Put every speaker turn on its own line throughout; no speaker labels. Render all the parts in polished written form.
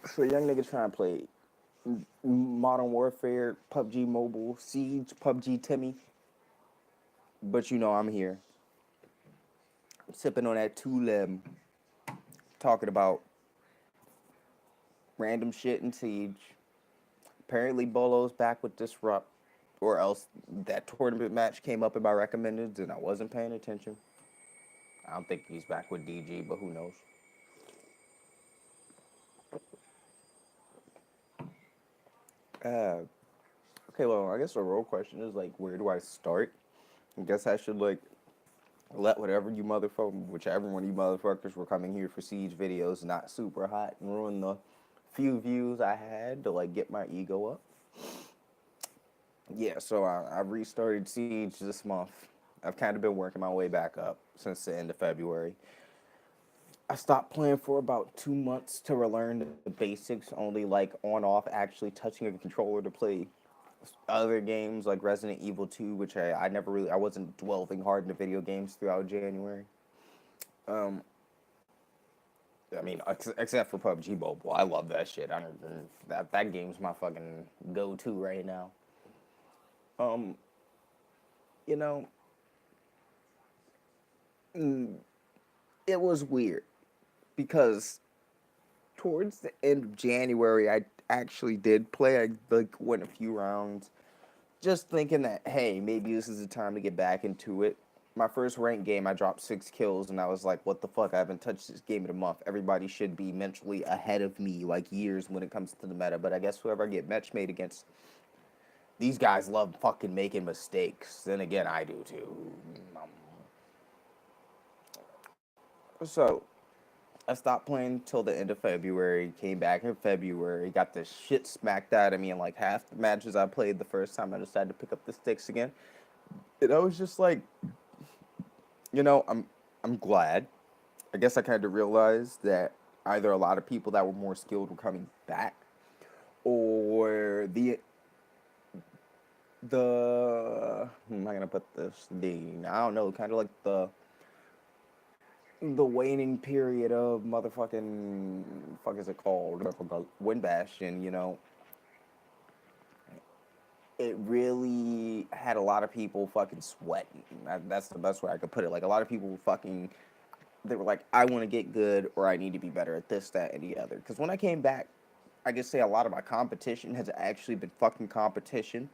So young nigga trying to play Modern Warfare, PUBG Mobile, Siege, PUBG Timmy. But you know I'm here, sipping on that Tulip, talking about random shit in Siege. Apparently Bolo's back with Disrupt, or else that tournament match came up in my recommended and I wasn't paying attention. I don't think he's back with DG, but who knows? Uh, okay, well, I guess the real question is like, where do I start? I guess I should like let whatever you motherfuckers, whichever one of you motherfuckers were coming here for Siege videos, not super hot and ruin the few views I had to like get my ego up. Yeah, so I restarted Siege this month. I've kind of been working my way back up since the end of February. I stopped playing for about 2 months to relearn the basics, only like on off actually touching a controller to play other games like Resident Evil 2, which I never really, I wasn't delving hard into video games throughout January. Um, I mean, except for PUBG Mobile, I love that shit. I don't, that game's my fucking go-to right now. Um, you know, mm, it was weird because towards the end of January, I actually did play. I like went a few rounds, just thinking that hey, maybe this is the time to get back into it. My first ranked game, I dropped 6 kills, and I was like, "What the fuck? I haven't touched this game in a month. Everybody should be mentally ahead of me, like years when it comes to the meta." But I guess whoever I get match made against, these guys love fucking making mistakes. Then again, I do too. So I stopped playing till the end of February. Came back in February. Got the shit smacked out of me in like half the matches I played the first time. I decided to pick up the sticks again. And I was just like, I'm glad. I guess I kind of realized that either a lot of people that were more skilled were coming back, or the how am I gonna put this? I don't know, kind of like the waning period of motherfucking fuck is it called? Wind Bastion. It really had a lot of people fucking sweating. That's the best way I could put it. Like a lot of people fucking they were like, I want to get good or I need to be better at this, that, and the other. Because when I came back, I can say a lot of my competition has actually been fucking competition.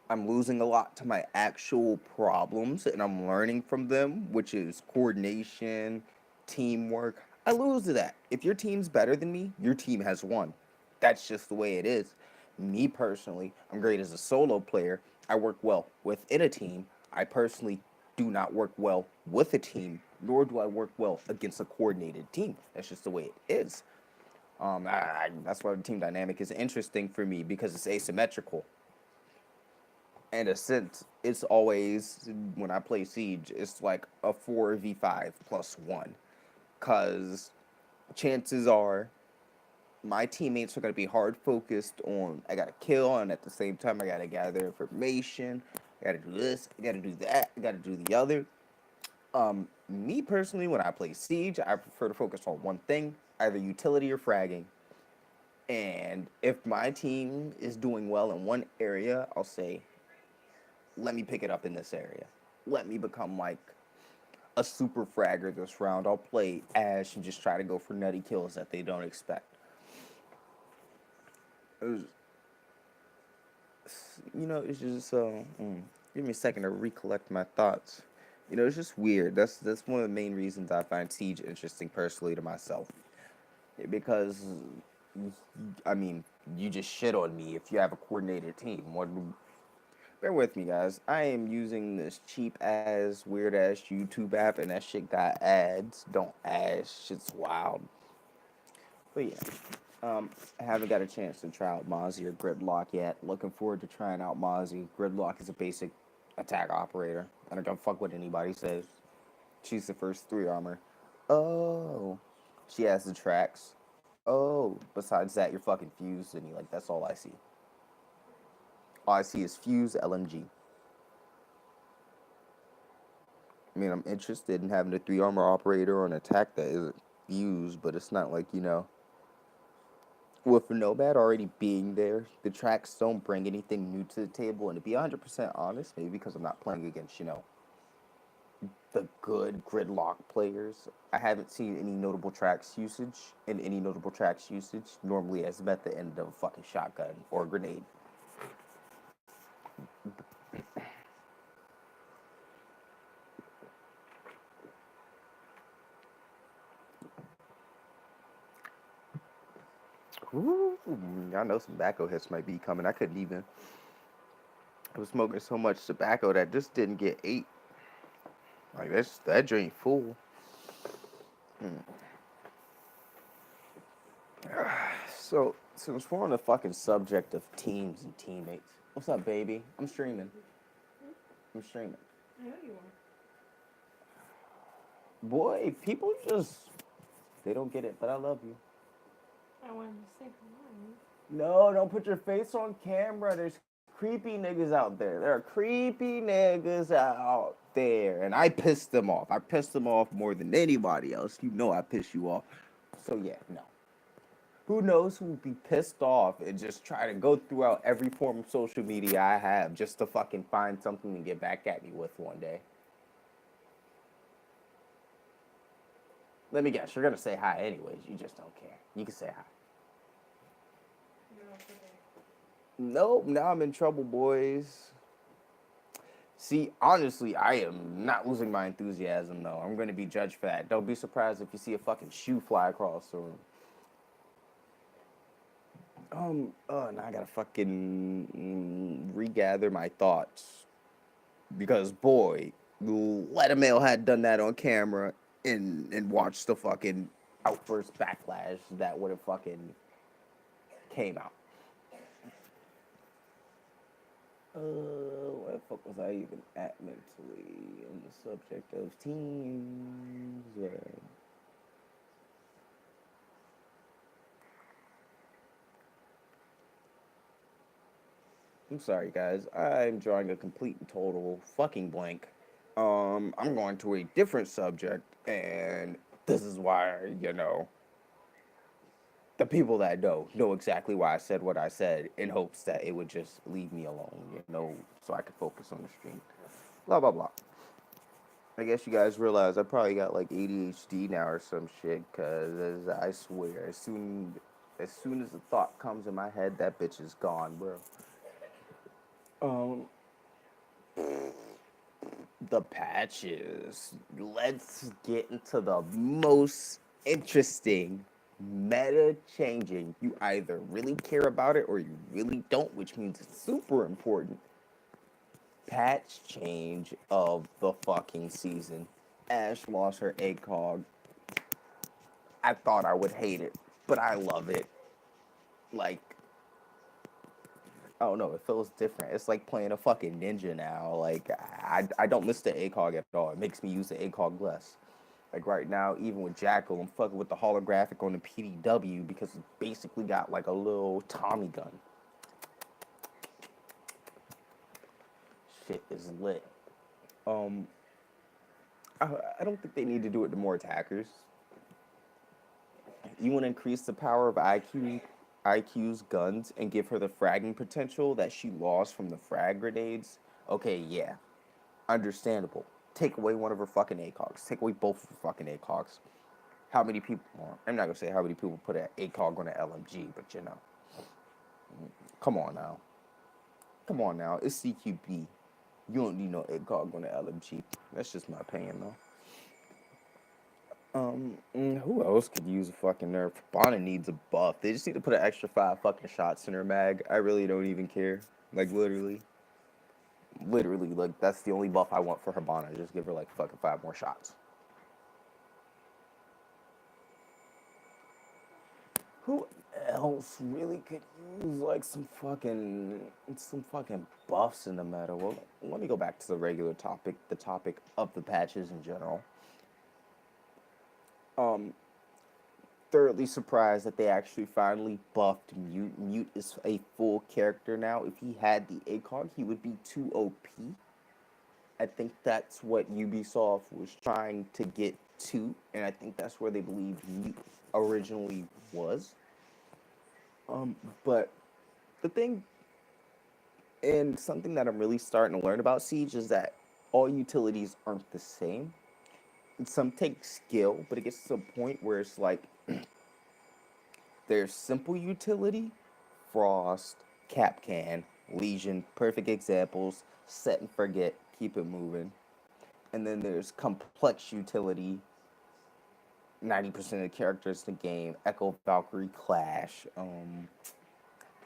I'm losing a lot to my actual problems and I'm learning from them, which is coordination, teamwork. I lose to that. If your team's better than me, your team has won. That's just the way it is. Me personally, I'm great as a solo player. I work well within a team. I personally do not work well with a team, nor do I work well against a coordinated team. That's just the way it is. That's why the team dynamic is interesting for me because it's asymmetrical. In a sense, it's always when I play Siege, it's like a 4v5 plus one. Cause chances are my teammates are gonna be hard focused on I gotta kill and at the same time I gotta gather information. I gotta do this, I gotta do that, I gotta do the other. Me personally, when I play Siege, I prefer to focus on one thing, either utility or fragging. And if my team is doing well in one area, I'll say, let me pick it up in this area. Let me become like a super fragger this round. I'll play Ash and just try to go for nutty kills that they don't expect. It was, it's just give me a second to recollect my thoughts. It's just weird. That's one of the main reasons I find Siege interesting personally to myself, because I mean you just shit on me if you have a coordinated team. What Bear with me, guys. I am using this cheap ass, weird ass YouTube app, and that shit got ads. Don't ask. Shit's wild. But yeah, I haven't got a chance to try out Mozzie or Gridlock yet. Looking forward to trying out Mozzie. Gridlock is a basic attack operator. I don't give a fuck what anybody says. She's the first 3 armor. Oh, she has the tracks. Oh, besides that, you're fucking fused, and you like that's all I see. All I see is fuse LMG. I mean, I'm interested in having a 3 armor operator or an attack that isn't fused, but it's not like, With Nomad already being there, the tracks don't bring anything new to the table. And to be 100% honest, maybe because I'm not playing against, the good gridlock players, I haven't seen any notable tracks usage, and any notable tracks usage normally has met the end of a fucking shotgun or a grenade. Ooh, I know some tobacco hits might be coming. I couldn't even. I was smoking so much tobacco that just didn't get ate. Like that drink full. So since we're on the fucking subject of teams and teammates, what's up, baby? I'm streaming. I'm streaming.
I know you are.
Boy, people just they don't get it, but I love you.
I wanted to say hello.
No, don't put your face on camera. There's creepy niggas out there. There are creepy niggas out there. And I pissed them off. I pissed them off more than anybody else. You know I piss you off. So yeah, no. Who knows who would be pissed off and just try to go throughout every form of social media I have just to fucking find something to get back at me with one day. Let me guess, you're gonna say hi anyways. You just don't care. You can say hi.
You're okay.
Nope, now I'm in trouble, boys. See, honestly, I am not losing my enthusiasm though. I'm gonna be judged for that. Don't be surprised if you see a fucking shoe fly across the room. Now I gotta fucking regather my thoughts because boy, Lettermail had done that on camera and watched the fucking outburst backlash that would have fucking came out. Where the fuck was I even at mentally on the subject of teams? I'm sorry, guys. I'm drawing a complete and total fucking blank. I'm going to a different subject, and this is why, the people that know exactly why I said what I said in hopes that it would just leave me alone, so I could focus on the stream. Blah, blah, blah. I guess you guys realize I probably got like ADHD now or some shit, because I swear, as soon as the thought comes in my head, that bitch is gone, bro. Um, the patches. Let's get into the most interesting meta changing. You either really care about it or you really don't, which means it's super important. Patch change of the fucking season. Ash lost her ACOG. I thought I would hate it, but I love it. Like, I don't know, it feels different. It's like playing a fucking ninja now. Like, I don't miss the ACOG at all. It makes me use the ACOG less. Like right now, even with Jackal, I'm fucking with the holographic on the PDW because it's basically got like a little Tommy gun. Shit is lit. Um, I don't think they need to do it to more attackers. You want to increase the power of IQ's guns and give her the fragging potential that she lost from the frag grenades. Okay, yeah, understandable. Take away one of her fucking ACOGs. Take away both of her fucking ACOGs. How many people? Well, I'm not gonna say how many people put an ACOG on an LMG, but come on now. Come on now. It's CQB. You don't need no ACOG on an LMG. That's just my opinion, though. Who else could use a fucking nerf? Bonnie needs a buff. They just need to put an extra 5 fucking shots in her mag. I really don't even care. Like literally, like that's the only buff I want for Hibana. Just give her like fucking 5 more shots. Who else really could use like some fucking buffs in the meta? Well, let me go back to the regular topic, the topic of the patches in general. Um, Thoroughly surprised that they actually finally buffed Mute. Mute is a full character now. If he had the ACOG, he would be too OP. I think that's what Ubisoft was trying to get to, and I think that's where they believed Mute originally was. But the thing, and something that I'm really starting to learn about Siege is that all utilities aren't the same. Some take skill, but it gets to a point where it's like there's simple utility, Frost, Capcan, Legion, perfect examples, set and forget, keep it moving. And then there's complex utility, 90% of the characters in the game, Echo Valkyrie, Clash,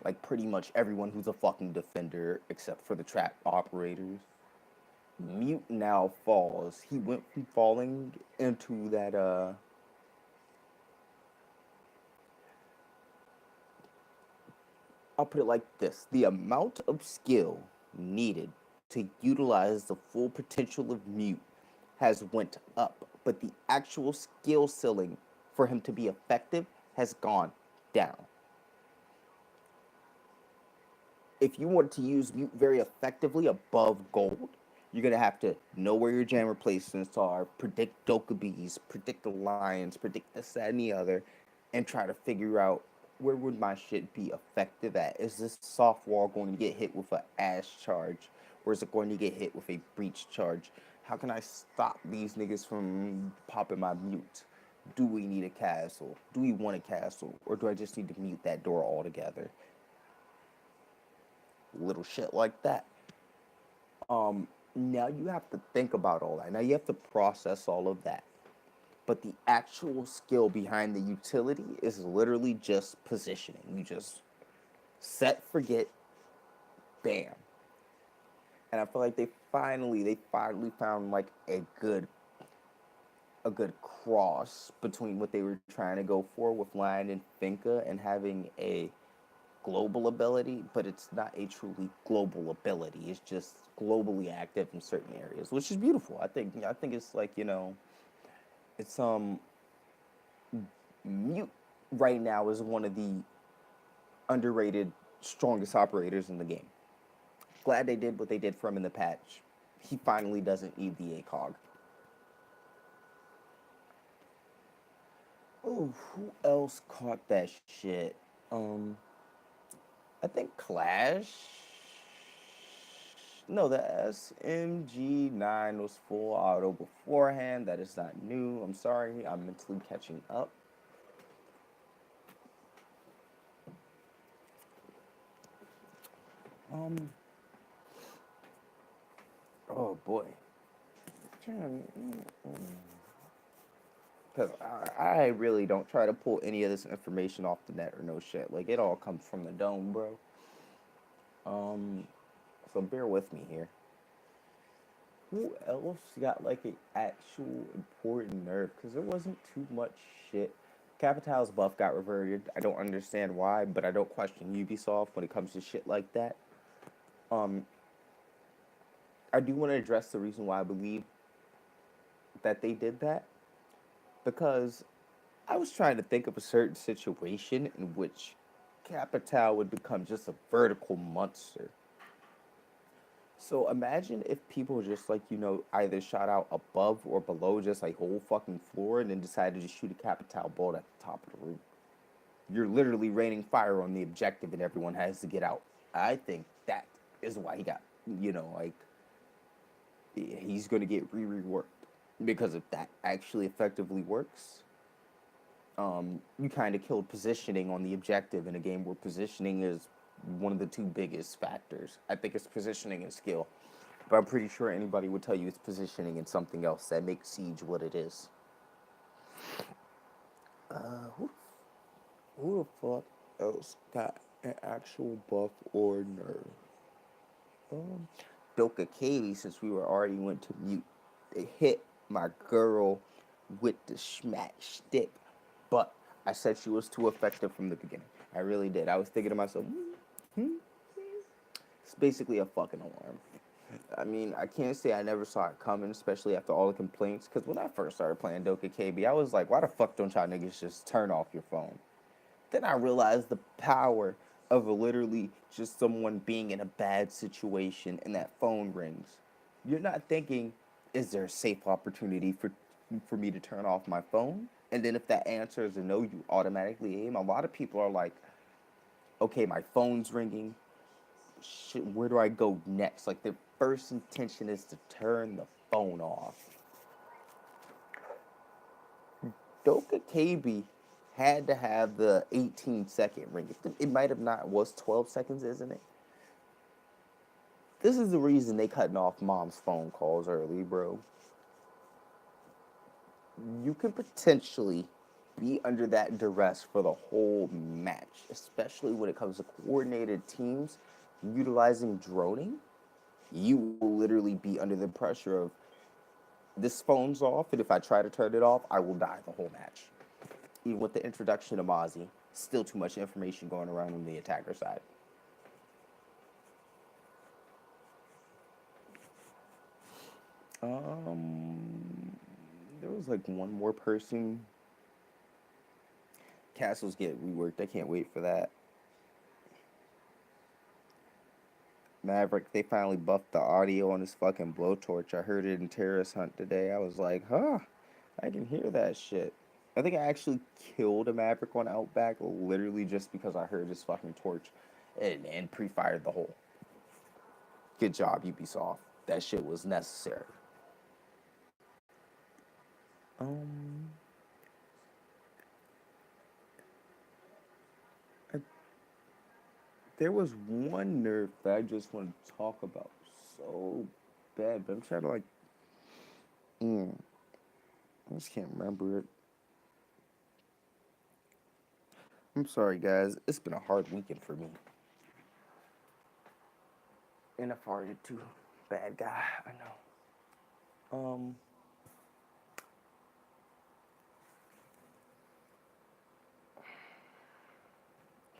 like pretty much everyone who's a fucking defender except for the trap operators. Mute now falls. He went from falling into that I'll put it like this. The amount of skill needed to utilize the full potential of Mute has went up, but the actual skill ceiling for him to be effective has gone down. If you want to use Mute very effectively above gold, you're gonna have to know where your jam replacements are, predict Dokkaebis, predict Alliance, predict this, that, and the other, and try to figure out where would my shit be effective at. Is this soft wall going to get hit with an ash charge, or is it going to get hit with a breach charge? How can I stop these niggas from popping my mute? Do we need a castle? Do we want a castle, or do I just need to mute that door altogether? Little shit like that. Now you have to think about all that. Now you have to process all of that. But the actual skill behind the utility is literally just positioning. You just set, forget, bam. And I feel like they finally found like a good cross between what they were trying to go for with Lion and Finka and having a global ability, but it's not a truly global ability. It's just globally active in certain areas, which is beautiful. I think it's like, it's Mute right now is one of the underrated strongest operators in the game. Glad they did what they did for him in the patch. He finally doesn't need the ACOG. Oh, who else caught that shit? I think Clash. No, the SMG9 was full auto beforehand. That is not new. I'm sorry. I'm mentally catching up. Um. Oh boy. Because I really don't try to pull any of this information off the net or no shit. Like, it all comes from the dome, bro. So bear with me here. Who else got like an actual important nerf? Because there wasn't too much shit. Capital's buff got reverted. I don't understand why, but I don't question Ubisoft when it comes to shit like that. Um, I do want to address the reason why I believe that they did that because I was trying to think of a certain situation in which Capital would become just a vertical monster. So imagine if people just like, either shot out above or below just like whole fucking floor and then decided to shoot a Capital bolt at the top of the roof. You're literally raining fire on the objective and everyone has to get out. I think that is why he got, like, he's going to get reworked. Because if that actually effectively works, you kind of killed positioning on the objective in a game where positioning is one of the two biggest factors. I think it's positioning and skill, but I'm pretty sure anybody would tell you it's positioning and something else that makes Siege what it is. Who, who the fuck else got an actual buff or nerf? Dokkaebi, since we were already went to Mute, they hit my girl with the smack stick, but I said she was too effective from the beginning. I really did. I was thinking to myself, it's basically a fucking alarm. I mean, I can't say I never saw it coming, especially after all the complaints. Because when I first started playing Dokkaebi, I was like, why the fuck don't y'all niggas just turn off your phone? Then I realized the power of literally just someone being in a bad situation and that phone rings. You're not thinking, is there a safe opportunity for me to turn off my phone? And then if that answer is a no, you automatically aim. A lot of people are like, okay, my phone's ringing. Shit, where do I go next? Like their first intention is to turn the phone off. Doka KB had to have the 18-second ring. It might have not was 12 seconds, isn't it? This is the reason they cutting off mom's phone calls early, bro. You can potentially be under that duress for the whole match, especially when it comes to coordinated teams utilizing droning. You will literally be under the pressure of this phone's off, and if I try to turn it off, I will die the whole match. Even with the introduction of Mozzie, still too much information going around on the attacker side. There was like one more person. Castles get reworked. I can't wait for that. Maverick, they finally buffed the audio on his fucking blowtorch. I heard it in Terrorist Hunt today. I was like, huh, I can hear that shit. I think I actually killed a Maverick on Outback literally just because I heard his fucking torch and pre-fired the hole. Good job, Ubisoft. That shit was necessary. I, there was one nerf that I just want to talk about so bad, but I'm trying to like, I just can't remember it. I'm sorry, guys. It's been a hard weekend for me. And I farted too. Bad guy, I know.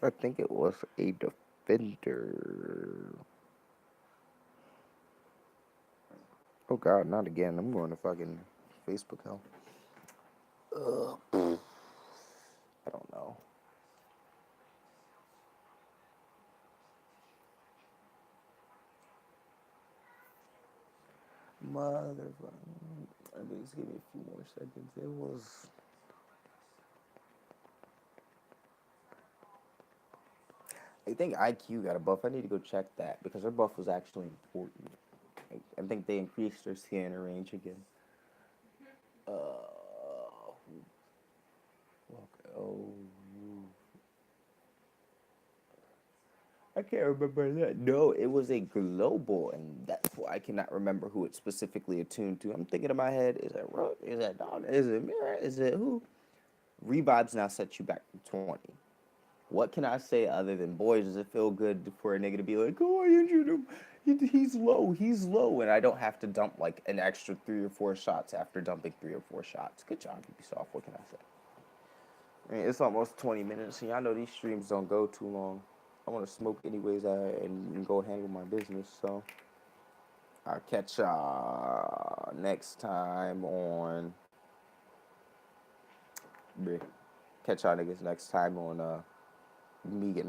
I think it was a defender. Oh god, not again. I'm going to fucking Facebook hell. I don't know. Motherfucker. Just give me a few more seconds. It was. I think IQ got a buff. I need to go check that because her buff was actually important. I think they increased her scanner range again. Oh, I can't remember that. No, it was a global, and that's why I cannot remember who it's specifically attuned to. I'm thinking in my head, is it Rook? Is it Dog? Is it Mira? Is it who? Revives now set you back to 20. What can I say other than, boy, does it feel good for a nigga to be like, oh, I injured him. He's low, and I don't have to dump like an extra 3 or 4 shots after dumping 3 or 4 shots. Good job, Ubisoft. What can I say? I mean, it's almost 20 minutes, and y'all know these streams don't go too long. I want to smoke anyways and go handle my business, so I'll catch y'all next time on... Catch y'all niggas next time on Megan.